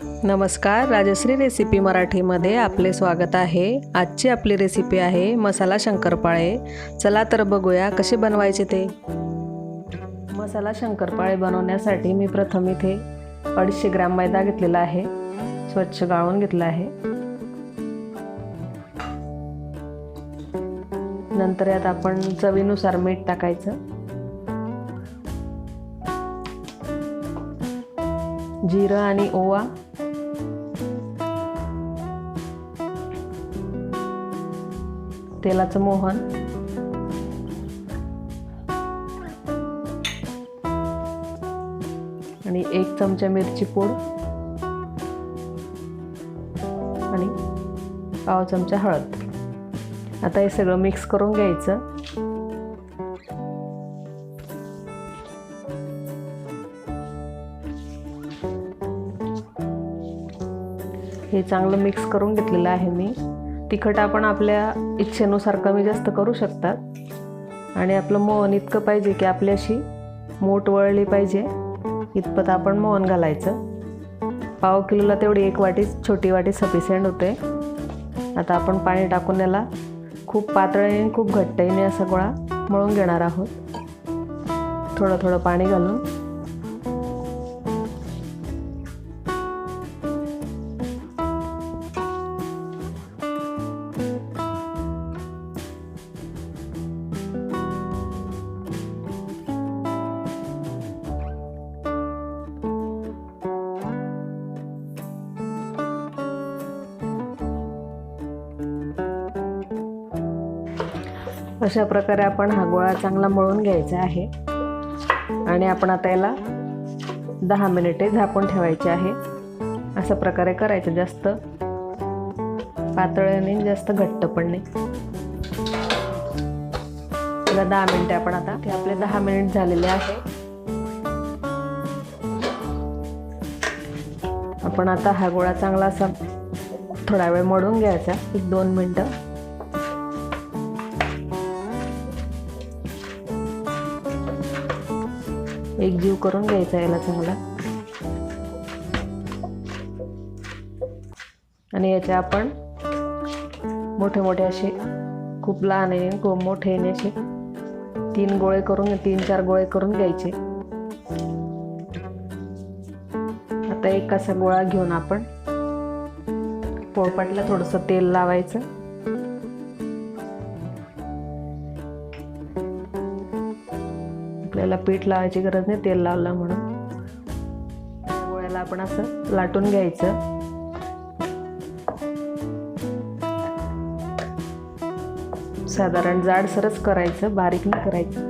नमस्कार, राजश्री रेसिपी मराठीमध्ये आपले स्वागत आहे। आजची आपली रेसिपी आहे मसाला शंकरपाळे। चला तर बघूया कसे बनवायचे ते। मसाला शंकरपाळे बनवण्यासाठी मी प्रथम इथे 250 ग्रॅम मैदा घेतलेला आहे, स्वच्छ गाळून घेतला आहे। नंतर यात आपण चवीनुसार मीठ टाकायचं, जिरं आणि ओवा, तेलाचं मोहन, आणि 1 चमचा मिरची पूड आणि पाव चमचा हळद। आता हे सगळं मिक्स करून घ्यायचं। हे चांगलं मिक्स करून घेतलेलं आहे मी। तिखट आपण आपल्या इच्छेनुसार कमी जास्त करू शकतात आणि आपलं मोहन इतकं पाहिजे की आपली अशी मोठ वळली पाहिजे इतपत आपण मोहन घालायचं। पाव किलोला तेवढी 1 वाटी, छोटी वाटी सफिशियंट होते। आता आपण पाणी टाकून याला खूप पातळीने खूप घट्टईने असा गोळा मळून घेणार आहोत, थोडं थोडं पाणी घालून। अशा प्रकारे आपण हा गोळा चांगला मळून घ्यायचा आहे आणि आपण आता याला 10 मिनिटे झाकून ठेवायचे आहे। अशा प्रकारे करायचं, जास्त पातळ नाही जास्त घट्ट पण नाही। 10 मिनिटे आपण आता ते आपले 10 मिनिट झालेले आहे। आपण आता हा गोळा चांगला असा थोडा वेळ मळून घ्यायचा, 1-2 मिनिटं। एकजीव करून घ्यायचा याला चांगला आणि याचे आपण मोठे मोठे असे, खूप लहान आहे खूप मोठे आहे असे 3 गोळे करून 3-4 गोळे करून घ्यायचे। आता एक असा गोळा घेऊन आपण पोळपाटला थोडंसं तेल लावायचं। आपल्याला पीठ लावायची गरज नाही, तेल लावलं म्हणून। गोळ्याला आपण असं लाटून घ्यायचं। साधारण जाडसरच करायचं, बारीक नाही करायचं।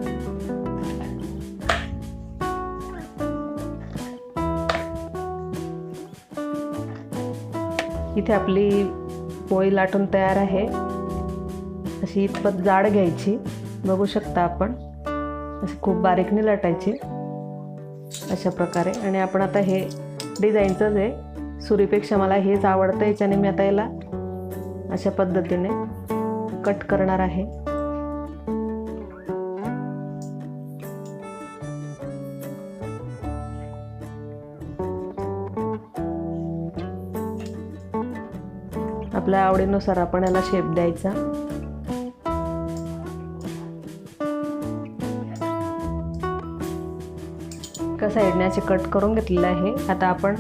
इथे आपली पोळी लाटून तयार आहे। अशी इतपत जाड घ्यायची, बघू शकता आपण, अशी खूप बारीक नाही लाटायची, अशा प्रकारे। आणि आपण आता हे डिझाईनचंच आहे, सुरीपेक्षा मला हेच आवडतं, याच्याने मी आता याला अशा पद्धतीने कट करणार आहे। आपल्या आवडीनुसार आपण याला शेप द्यायचा। साईडने असे कट करून घेतलेले आहे। आता आपण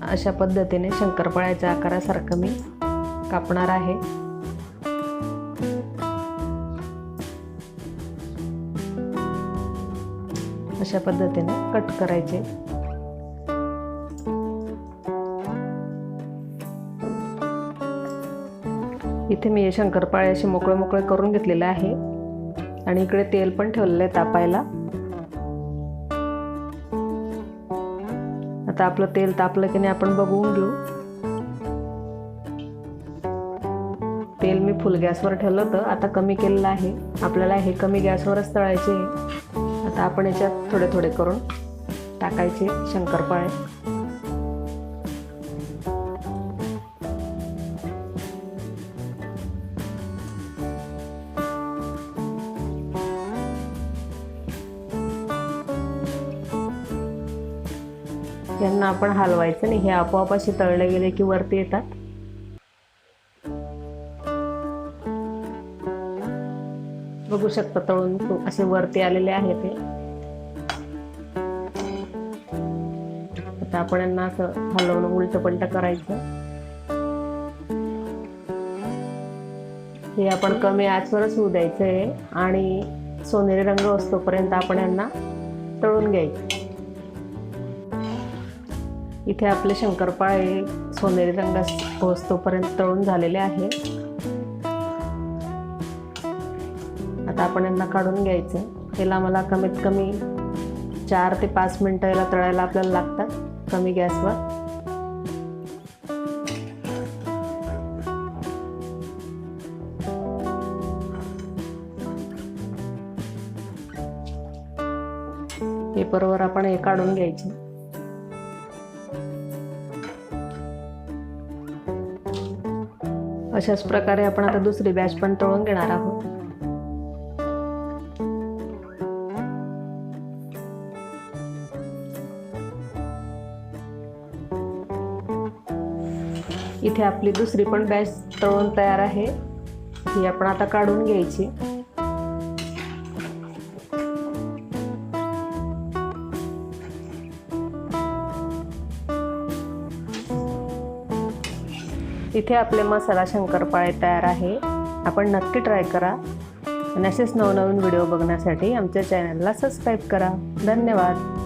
अशा पद्धतीने शंकरपाळ्याच्या आकारासारखं मी कापणार आहे। अशा पद्धतीने कट करायचे। इथे मी हे शंकरपाळे असे मोकळे मोकळे करून घेतलेले आहे आणि इकडे तेल पण ठेवलेलं आहे तापायला। आता आपलं तेल तापलं की नाही आपण बघून घेऊ। तेल मी फुल गॅसवर ठेवलं होतं, आता कमी केलेलं आहे। आपल्याला हे कमी गॅसवरच तळायचे आहे। आता आपण याच्यात थोडे थोडे करून टाकायचे शंकरपाळे। या ह्यांना आपण हलवायचं नाही, हे आपोआप असे तळले गेले की वरती येतात. बघू शकता तळून असे वरती आलेले आहे ते. आता आपण यांना असं हलवून उलट पलट करायचं. हे आपण कमी आचवरच होऊ द्यायचं आहे आणि सोनेरी रंग असतोपर्यंत आपण यांना तळून घ्यायचं. इथे आपले शंकरपाळे सोनेरी रंग पोहोचतोपर्यंत तळून झालेले आहे. आता आपण यांना काढून घ्यायचं. याला मला कमीत कमी 4 ते 5 मिनिटं याला तळायला आपल्याला लागतात कमी गॅसवर. पेपरवर आपण हे काढून घ्यायचे. अशाच प्रकारे आपण आता दुसरी बॅच पण तळून घेणार आहोत. इथे आपली दुसरी पण बॅच तळून तयार आहे. ही आपण आता काढून घ्यायची. इथे आपले मसाला शंकरपाळे तयार आहे. आपण नक्की ट्राय करा आणि असेच नवनवीन व्हिडिओ बघण्यासाठी आमच्या चॅनलला सबस्क्राईब करा. धन्यवाद.